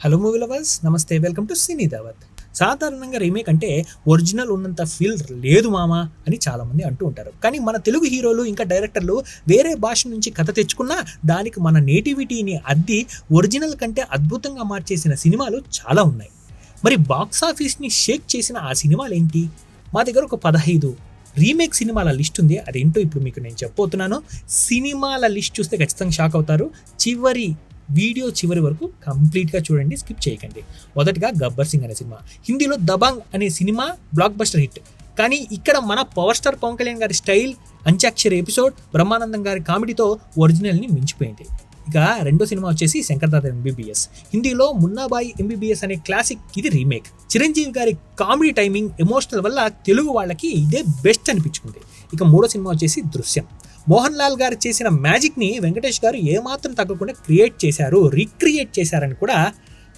Hello movie lovers, నమస్తే. Welcome to సినీ దావత్. సాధారణంగా రీమేక్ అంటే ఒరిజినల్ ఉన్నంత ఫీల్ లేదు మామా అని చాలామంది అంటూ ఉంటారు. కానీ మన తెలుగు హీరోలు ఇంకా డైరెక్టర్లు వేరే భాష నుంచి కథ తెచ్చుకున్నా దానికి మన నేటివిటీని అద్ది ఒరిజినల్ కంటే అద్భుతంగా మార్చేసిన సినిమాలు చాలా ఉన్నాయి. మరి బాక్స్ ఆఫీస్ని షేక్ చేసిన ఆ సినిమాలు ఏంటి? మా దగ్గర ఒక 15 రీమేక్ సినిమాల లిస్ట్ ఉంది. అదేంటో ఇప్పుడు మీకు నేను చెప్పబోతున్నాను. సినిమాల లిస్ట్ చూస్తే ఖచ్చితంగా షాక్ అవుతారు. వీడియో చివరి వరకు కంప్లీట్గా చూడండి, స్కిప్ చేయకండి. మొదటగా గబ్బర్ సింగ్ అనే సినిమా. హిందీలో దబాంగ్ అనే సినిమా బ్లాక్ బస్టర్ హిట్. కానీ ఇక్కడ మన పవర్ స్టార్ పవన్ కళ్యాణ్ గారి స్టైల్, అంత్యాక్షరి ఎపిసోడ్, బ్రహ్మానందం గారి కామెడీతో ఒరిజినల్ని మించిపోయింది. ఇక రెండో సినిమా వచ్చేసి శంకర్దాద ఎంబీబీఎస్. హిందీలో మున్నాబాయి ఎంబీబీఎస్ అనే క్లాసిక్. ఇది రీమేక్. చిరంజీవి గారి కామెడీ టైమింగ్, ఎమోషనల్ వల్ల తెలుగు వాళ్ళకి ఇదే బెస్ట్ అనిపించుకుంది. ఇక మూడో సినిమా వచ్చేసి దృశ్యం. మోహన్ లాల్ గారు చేసిన మ్యాజిక్ని వెంకటేష్ గారు ఏమాత్రం తగ్గకుండా రీక్రియేట్ చేశారని కూడా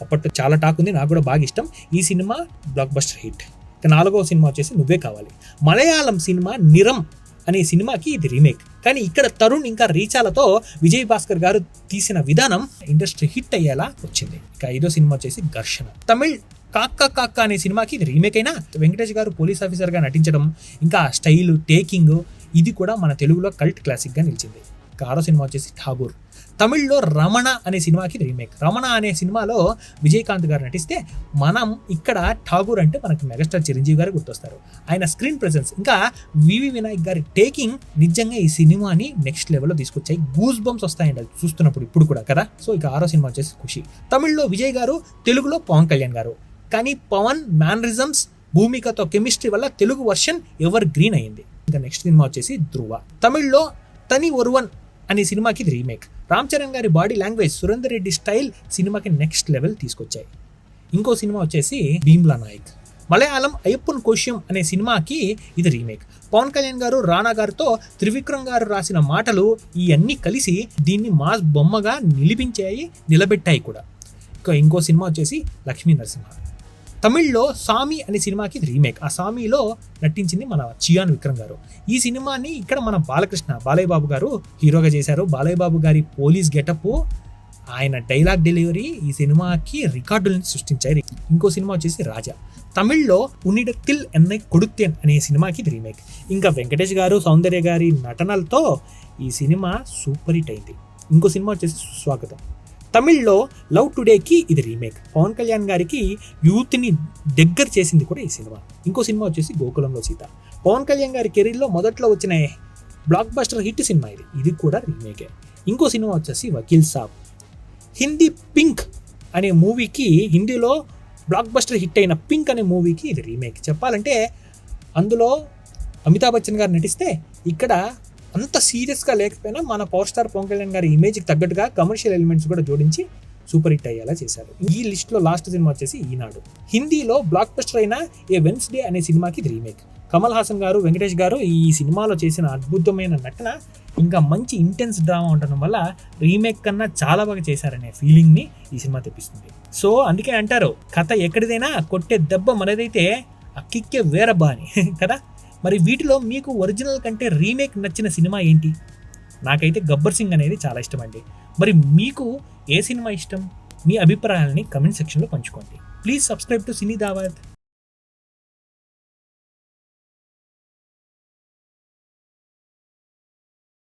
అప్పట్లో చాలా టాక్ ఉంది. నాకు కూడా బాగా ఇష్టం. ఈ సినిమా బ్లాక్ బస్టర్ హిట్. ఇక నాలుగో సినిమా వచ్చేసి నువ్వే కావాలి. మలయాళం సినిమా నిరం అనే సినిమాకి ఇది రీమేక్. కానీ ఇక్కడ తరుణ్ ఇంకా రీచాలతో విజయ్ భాస్కర్ గారు తీసిన విధానం ఇండస్ట్రీ హిట్ అయ్యేలా వచ్చింది. ఇక ఐదో సినిమా వచ్చేసి ఘర్షణ. తమిళ్ కాక్క అనే సినిమాకి ఇది రీమేక్ అయినా వెంకటేష్ గారు పోలీస్ ఆఫీసర్గా నటించడం, ఇంకా స్టైల్, టేకింగ్, ఇది కూడా మన తెలుగులో కల్ట్ క్లాసిక్గా నిలిచింది. ఇక ఆరో సినిమా వచ్చేసి ఠాగూర్. తమిళ్లో రమణ అనే సినిమాకి రీమేక్. రమణ అనే సినిమాలో విజయకాంత్ గారు నటిస్తే మనం ఇక్కడ ఠాగూర్ అంటే మనకి మెగాస్టార్ చిరంజీవి గారు గుర్తొస్తారు. ఆయన స్క్రీన్ ప్రెసెన్స్, ఇంకా వివి వినాయక్ గారి టేకింగ్ నిజంగా ఈ సినిమాని నెక్స్ట్ లెవెల్లో తీసుకొచ్చాయి. గూస్ బంప్స్ వస్తాయండి చూస్తున్నప్పుడు ఇప్పుడు కూడా కదా. సో ఇక ఆరో సినిమా వచ్చేసి ఖుషి. తమిళ్లో విజయ్ గారు, తెలుగులో పవన్ కళ్యాణ్ గారు. కానీ పవన్ మ్యానరిజమ్స్, భూమికతో కెమిస్ట్రీ వల్ల తెలుగు వర్షన్ ఎవర్ గ్రీన్ అయింది. ఇంకా నెక్స్ట్ సినిమా వచ్చేసి ధ్రువ. తమిళ్లో తని ఒరువన్ అనే సినిమాకి ఇది రీమేక్. రామ్ చరణ్ గారి body language, Surender Reddy style సినిమాకి నెక్స్ట్ లెవెల్ తీసుకొచ్చాయి. ఇంకో సినిమా వచ్చేసి భీమ్లా నాయక్. మలయాళం అయ్యప్పన్ కోశ్యం అనే సినిమాకి ఇది రీమేక్. పవన్ కళ్యాణ్ గారు, రానా గారితో త్రివిక్రమ్ గారు రాసిన మాటలు ఇవన్నీ కలిసి దీన్ని మాస్ బొమ్మగా నిలబెట్టాయి కూడా. ఇంకో సినిమా వచ్చేసి లక్ష్మీ నరసింహ. తమిళ్లో సామి అనే సినిమాకి రీమేక్. ఆ సామిలో నటించింది మన చియాన్ విక్రమ్ గారు. ఈ సినిమాని ఇక్కడ మన బాలయ్య బాబు గారు హీరోగా చేశారు. బాలయ్య బాబు గారి పోలీస్ గెటప్, ఆయన డైలాగ్ డెలివరీ ఈ సినిమాకి రికార్డులను సృష్టించాయి. ఇంకో సినిమా వచ్చేసి రాజా. తమిళ్లో ఉన్నిడత్తిల్ ఎన్నై కొడుత్తేన్ అనే సినిమాకి రీమేక్. ఇంకా వెంకటేష్ గారు, సౌందర్య గారి నటనలతో ఈ సినిమా సూపర్ హిట్ అయింది. ఇంకో సినిమా వచ్చేసి స్వాగతం. తమిళ్లో లవ్ టుడేకి ఇది రీమేక్. పవన్ కళ్యాణ్ గారికి యూత్ని దగ్గర చేసింది కూడా ఈ సినిమా. ఇంకో సినిమా వచ్చేసి గోకులంలో సీత. పవన్ కళ్యాణ్ గారి కెరీర్లో మొదట్లో వచ్చిన బ్లాక్ బస్టర్ హిట్ సినిమా ఇది కూడా రీమేకే. ఇంకో సినిమా వచ్చేసి వకీల్ సాబ్. హిందీ పింక్ అనే మూవీకి, హిందీలో బ్లాక్ బస్టర్ హిట్ అయిన పింక్ అనే మూవీకి ఇది రీమేక్. చెప్పాలంటే అందులో అమితాబ్ బచ్చన్ గారు నటిస్తే ఇక్కడ అంత సీరియస్గా లేకపోయినా మన పవర్ స్టార్ పవన్ కళ్యాణ్ గారి ఇమేజ్కి తగ్గట్టుగా కమర్షియల్ ఎలిమెంట్స్ కూడా జోడించి సూపర్ హిట్ అయ్యేలా చేశారు. ఈ లిస్ట్లో లాస్ట్ సినిమా వచ్చేసి ఈనాడు. హిందీలో బ్లాక్ బస్టర్ అయిన ఏ వెన్స్డే అనే సినిమాకి ఇది రీమేక్. కమల్ హాసన్ గారు, వెంకటేష్ గారు ఈ సినిమాలో చేసిన అద్భుతమైన నటన, ఇంకా మంచి ఇంటెన్స్ డ్రామా ఉండడం వల్ల రీమేక్ కన్నా చాలా బాగా చేశారనే ఫీలింగ్ని ఈ సినిమా తెప్పిస్తుంది. సో అందుకే అంటారు, కథ ఎక్కడిదైనా కొట్టే దెబ్బ మనదైతే ఆ కిక్కే వేరబ్బా అని కదా. మరి వీటిలో మీకు ఒరిజినల్ కంటే రీమేక్ నచ్చిన సినిమా ఏంటి? నాకైతే గబ్బర్ సింగ్ అనేది చాలా ఇష్టం అండి. మరి మీకు ఏ సినిమా ఇష్టం? మీ అభిప్రాయాలని కమెంట్ సెక్షన్లో పంచుకోండి. ప్లీజ్ సబ్స్క్రైబ్ టు సినీ దావత్.